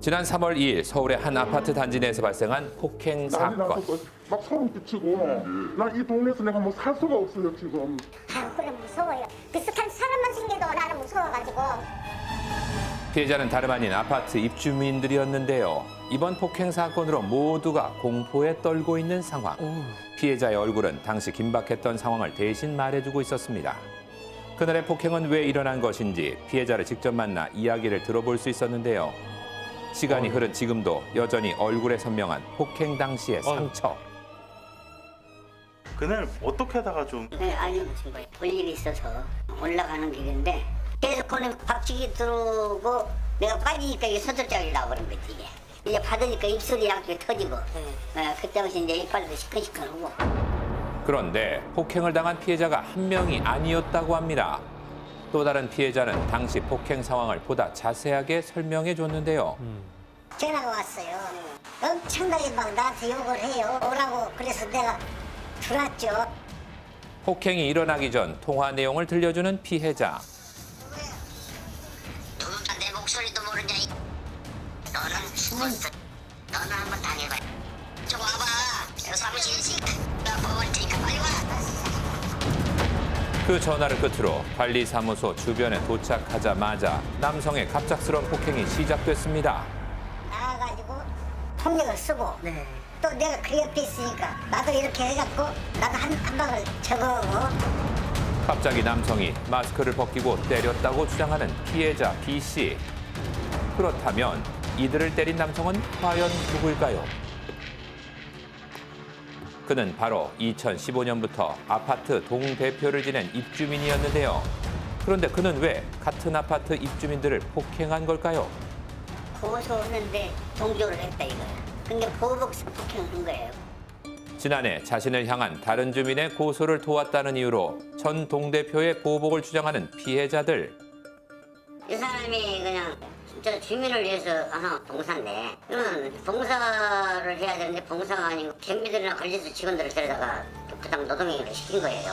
지난 3월 2일 서울의 한 아파트 단지 내에서 발생한 폭행 난리 사건. 나서 막 소름 끼치고 나 이 동네에서 내가 뭐 살 수가 없어요 지금. 아, 그래 무서워요. 비슷한 사람만 생겨도 나는 무서워가지고. 피해자는 다름 아닌 아파트 입주민들이었는데요. 이번 폭행 사건으로 모두가 공포에 떨고 있는 상황. 피해자의 얼굴은 당시 긴박했던 상황을 대신 말해주고 있었습니다. 그날의 폭행은 왜 일어난 것인지 피해자를 직접 만나 이야기를 들어볼 수 있었는데요. 시간이 흐른 지금도 여전히 얼굴에 선명한 폭행 당시의 상처. 그날 어떻게 하다가 좀 네, 알려주신 거예요. 볼 일이 있어서 올라가는 길인데 계속 거기 박치기 들어오고 내가 빠지니까 이게 서들짝이 나버린 거지 이게. 이제 받으니까 입술이 양쪽에 터지고 그때부터 이제 이빨도 시큰시큰하고. 그런데 폭행을 당한 피해자가 한 명이 아니었다고 합니다. 또 다른 피해자는 당시 폭행 상황을 보다 자세하게 설명해 줬는데요. 전화가 왔어요. 엄청나게 막 나한테 욕을 해요. 오라고. 그래서 내가 들어왔죠. 폭행이 일어나기 전 통화 내용을 들려주는 피해자. 누가 내 목소리도 모르냐. 너는 죽었어. 너는 한번 당해봐. 좀 와봐. 내가 사무실에 있으니까 나 먹을 테니까 빨리 와. 그 전화를 끝으로 관리사무소 주변에 도착하자마자 남성의 갑작스러운 폭행이 시작됐습니다. 나와가지고 폭력을 쓰고 또 내가 그 옆에 있으니까 나도 이렇게 해갖고 나도 한 방을 저거하고. 갑자기 남성이 마스크를 벗기고 때렸다고 주장하는 피해자 B씨. 그렇다면 이들을 때린 남성은 과연 누구일까요? 그는 바로 2015년부터 아파트 동대표를 지낸 입주민이었는데요. 그런데 그는 왜 같은 아파트 입주민들을 폭행한 걸까요? 고소했는데 동조를 했다 이거야. 근데 보복성 폭행한 거예요. 지난해 자신을 향한 다른 주민의 고소를 도왔다는 이유로 전 동대표의 보복을 주장하는 피해자들. 이 사람이 그냥 진짜 주민을 위해서 하는 봉사인데 그러면 봉사를 해야 되는데 봉사가 아니고 경비들이나 관리소 직원들을 데려다가 부당 노동행위를 시킨 거예요.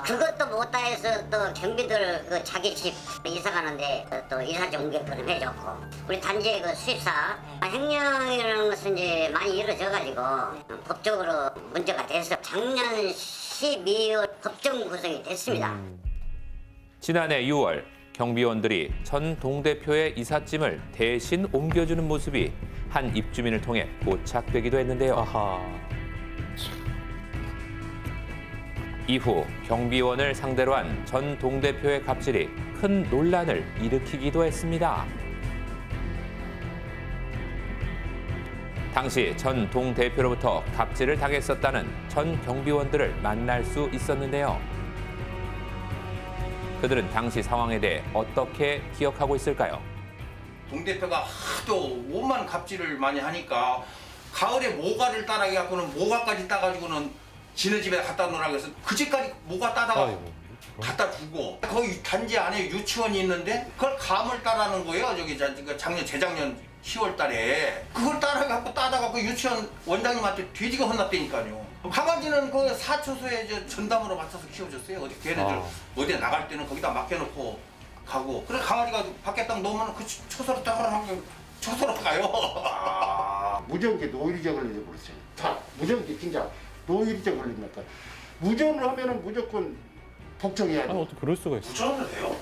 그것도 못다 해서 또 경비들 그 자기 집 이사 가는데 또 이사직 옮겨보내 해줬고 우리 단지의 그 수입사 횡령이라는 것은 이제 많이 이루어져가지고 법적으로 문제가 돼서 작년 12월 법정 구성이 됐습니다. 지난해 6월 경비원들이 전 동대표의 이삿짐을 대신 옮겨주는 모습이 한 입주민을 통해 포착되기도 했는데요. 이후 경비원을 상대로 한 전 동대표의 갑질이 큰 논란을 일으키기도 했습니다. 당시 전 동대표로부터 갑질을 당했었다는 전 경비원들을 만날 수 있었는데요. 그들은 당시 상황에 대해 어떻게 기억하고 있을까요? 동대표가 하도 오만 갑질을 많이 하니까 가을에 모가를 따라게 갖고는 모가까지 따가지고는 지네 집에 갖다 놓으라고 해서 그 집까지 모가 따다가 갖다 주고 거기 단지 안에 유치원이 있는데 그걸 감을 따라는 거예요. 저기 작년 재작년 10월 달에 그걸 따라갖고 따다가 그 유치원 원장님한테 돼지가 혼났다니까요. 강아지는 그 사초소에 전담으로 맞춰서 키워줬어요. 어디 걔네들 어디 나갈 때는 거기다 맡겨놓고 가고 그래 강아지가 밖에 딱 놓으면 그 초소로 따라하면 초소로 가요. 무전기 노이리제 걸리지 버렸어요. 다 무전기 진짜 노이리제 걸리니까 무전을 하면은 무조건 복종해야 돼. 어떻게 그럴 수가 있어? 무전을 해요?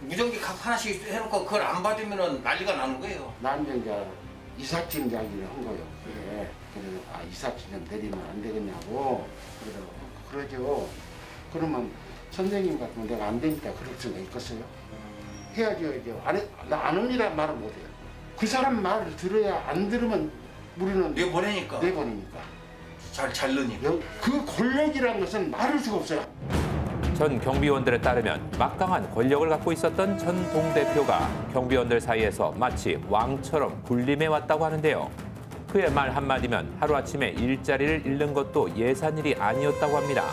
무전기 각 하나씩 해놓고 그걸 안 받으면은 난리가 나는 거예요. 나는 이제 이삿짐 이야기를 한 거예요. 그래. 그래서 이삿짐 좀 내리면 안 되겠냐고. 그러죠. 그러면 선생님 같으면 내가 안 되니까 그럴 수가 있겠어요? 해야죠. 나 안 합니다 말을 못 해요. 그 사람 말을 들어야 안 들으면 우리는 내보내니까. 잘 넣으니까. 그 권력이라는 것은 말할 수가 없어요. 전 경비원들에 따르면 막강한 권력을 갖고 있었던 전 동대표가 경비원들 사이에서 마치 왕처럼 군림해 왔다고 하는데요. 그의 말 한마디면 하루아침에 일자리를 잃는 것도 예산일이 아니었다고 합니다.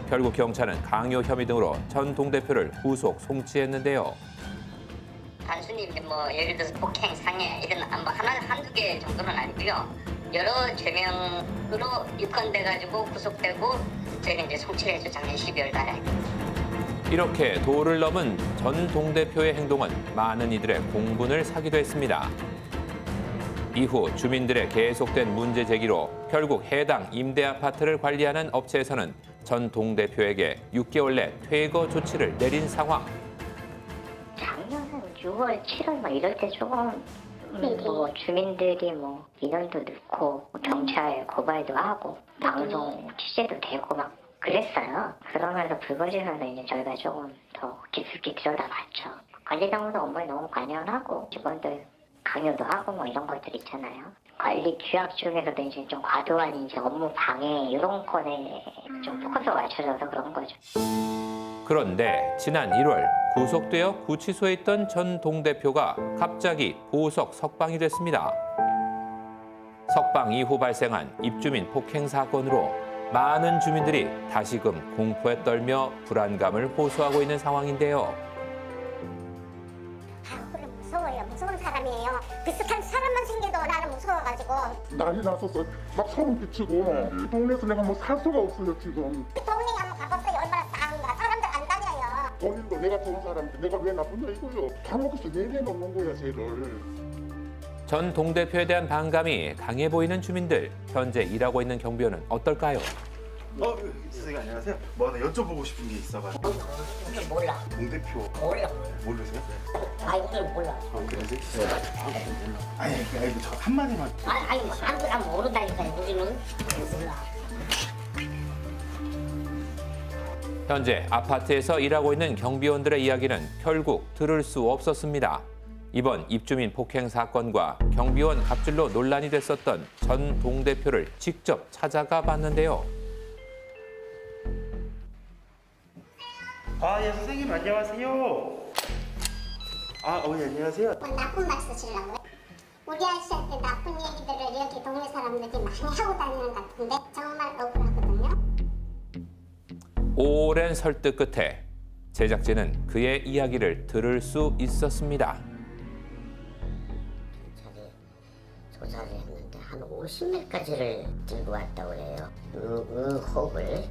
결국 경찰은 강요 혐의 등으로 전 동대표를 구속 송치했는데요. 단순히 뭐 예를 들어서 폭행, 상해 이런 한두 개 정도는 아니고요. 여러 죄명으로 입건돼가지고 구속되고 저희가 이제 송치를 했죠. 작년 12월 달에. 이렇게 도를 넘은 전 동대표의 행동은 많은 이들의 공분을 사기도 했습니다. 이후 주민들의 계속된 문제 제기로 결국 해당 임대 아파트를 관리하는 업체에서는 전 동대표에게 6개월 내 퇴거 조치를 내린 상황. 작년 6월, 7월 막 이럴 때 조금 뭐 주민들이 뭐 인원도 넣고 경찰 고발도 하고 방송 취재도 되고 막 그랬어요. 그러면서 불거지면서 이제 저희가 조금 더 깊숙이 들여다봤죠. 관리당국도 업무에 너무 관여하고 직원들 강요도 하고 뭐 이런 것들 있잖아요. 관리 규약 중에서도 이제 좀 과도한 이제 업무 방해 이런 건에 좀 포커스가 맞춰져서 그런 거죠. 그런데 지난 1월 구속되어 구치소에 있던 전 동대표가 갑자기 보석 석방이 됐습니다. 석방 이후 발생한 입주민 폭행 사건으로 많은 주민들이 다시금 공포에 떨며 불안감을 호소하고 있는 상황인데요. 아, 그래 무서워요. 무서운 사람이에요. 비슷한 사람만 생겨도 나는 무서워가지고. 난리 났었어. 막 소름 끼치고 이 동네에서 내가 뭐 살 수가 없어요 지금. 동네 한번 가봤어요. 얼마나 싸운가. 사람들 안 다녀요. 본인도 내가 좋은 사람인데 내가 왜 나쁘냐 이거요. 감옥에서 내려놓는 거야 쟤를. 전 동대표에 대한 반감이 강해 보이는 주민들. 현재 일하고 있는 경비원은 어떨까요? 선생님 안녕하세요. 뭐 하나 여쭤보고 싶은 게 있어가지고. 몰라. 동대표 몰라. 모르세요? 아이들 몰라. 그러세요? 몰라. 아니 저 한마디만. 아니 아무도 모른다니까요. 우리는 몰라. 현재 아파트에서 일하고 있는 경비원들의 이야기는 결국 들을 수 없었습니다. 이번 입주민 폭행 사건과 경비원 갑질로 논란이 됐었던 전 동대표를 직접 찾아가 봤는데요. 예 선생님 안녕하세요. 어머니 안녕하세요. 뭐 나쁜 말 쓰시려고요? 우리 아저씨한테 나쁜 얘기들을 여기 동네 사람들이 많이 하고 다니는 것 같은데 정말 억울하거든요. 오랜 설득 끝에 제작진은 그의 이야기를 들을 수 있었습니다. 조사를 했는데 한 50몇 가지를 들고 왔다고 해요. 의혹을.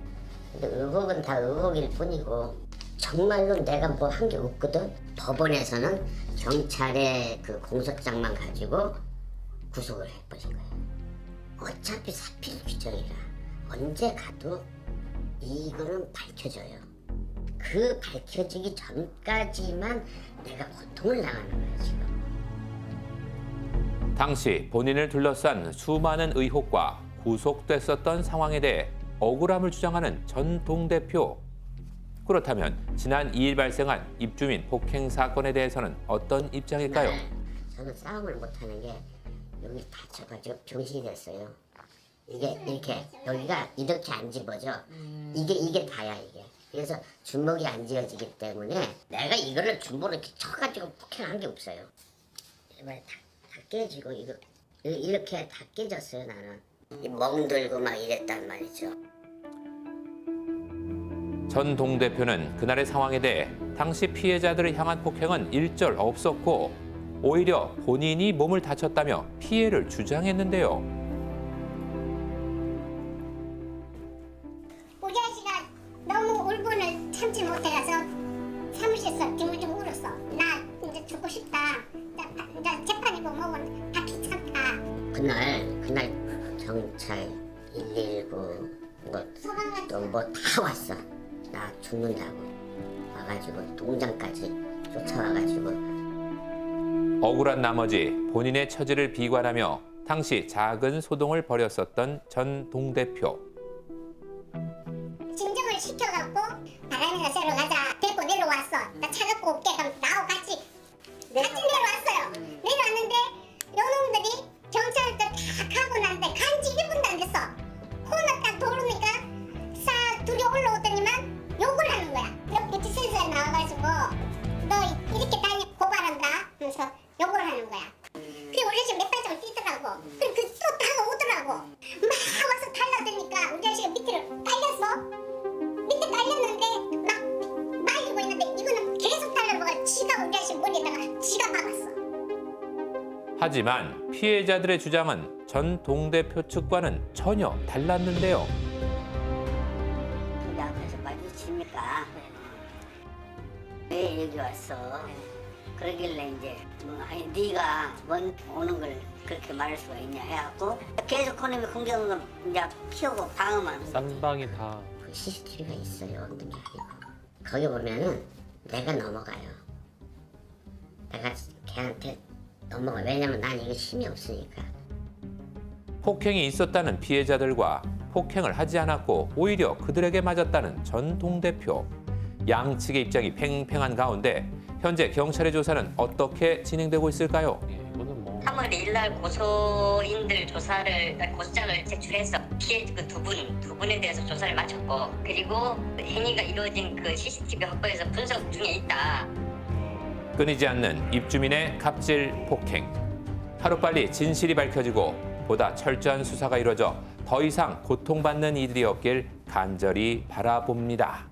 근데 의혹은 다 의혹일 뿐이고 정말로 내가 뭐 한 게 없거든. 법원에서는 경찰의 그 공소장만 가지고 구속을 해버린 거예요. 어차피 사필 규정이라 언제 가도 이거는 밝혀져요. 그 밝혀지기 전까지만 내가 고통을 당하는 거예요 지금. 당시 본인을 둘러싼 수많은 의혹과 구속됐었던 상황에 대해 억울함을 주장하는 전 동대표. 그렇다면 지난 2일 발생한 입주민 폭행 사건에 대해서는 어떤 입장일까요? 저는 싸움을 못하는 게 여기 다쳐가지고 병신이 됐어요. 이게 이렇게 여기가 이렇게 안 집어져. 이게 다야 이게. 그래서 주먹이 안 쥐어지기 때문에 내가 이거를 주먹으로 이렇게 쳐가지고 폭행한 게 없어요. 이번에 다 깨지고 이렇게 다 깨졌어요 나는. 멍들고 막 이랬단 말이죠. 전 동대표는 그날의 상황에 대해 당시 피해자들을 향한 폭행은 일절 없었고 오히려 본인이 몸을 다쳤다며 피해를 주장했는데요. 우리 아저씨가 너무 울분을 참지 못해서 사무실에서 빙글빙글 울었어. 나 이제 죽고 싶다. 이제 재판이고 뭐고 다 귀찮다. 그날 경찰 119 또 뭐 다 왔어. 나 죽는다고 와가지고 동장까지 쫓아와가지고. 억울한 나머지 본인의 처지를 비관하며 당시 작은 소동을 벌였었던 전 동대표. 진정을 시켜갖고 바람이나 쐬러 가자. 데리고 내려왔어. 나 차 갖고 올게. 그럼 나하고 같이 내려왔어요. 내려왔는데 요놈들이 경찰들 다 가고 나는데 간지 1분도 안 됐어. 코너 딱 도르니까 싹 둘이 올라오더니만 욕을 하는 거야. 옆에 지센서에 나와가지고 너 이렇게 다니 고발한다 하면서 욕을 하는 거야. 그게 우리 아저씨가 몇 발짝을 뛰더라고. 그리고 또 다가오더라고. 막 와서 달라드니까 우리 아저씨가 밑으로 깔렸어. 밑에 깔렸는데 막 말리고 있는데 이거는 계속 달려보가 지가 우리 아저씨 머리에다가 지가 박았어. 하지만 피해자들의 주장은 전 동대표 측과는 전혀 달랐는데요. 근데 앞에서 마주치니까 여기 왔어. 그러길래 이제 아니 네가 오는 걸 그렇게 말할 수가 있냐 해갖고 계속 그놈이 공격을 이제 키우고 방어만. 쌍방이 다. 그 CCTV가 있어요. 없는 게 아니고. 거기 보면은 내가 넘어가요. 내가 걔한테 넘어가. 왜냐면 난 이거 힘이 없으니까. 폭행이 있었다는 피해자들과 폭행을 하지 않았고 오히려 그들에게 맞았다는 전 동대표. 양측의 입장이 팽팽한 가운데 현재 경찰의 조사는 어떻게 진행되고 있을까요? 예, 이거는 뭐 3월 1일 날 고소인들 고소장을 제출해서 피해 그 두 분에 대해서 조사를 마쳤고, 그리고 행위가 이루어진 그 CCTV 확보에서 분석 중에 있다. 끊이지 않는 입주민의 갑질 폭행. 하루빨리 진실이 밝혀지고 보다 철저한 수사가 이루어져 더 이상 고통받는 이들이 없길 간절히 바라봅니다.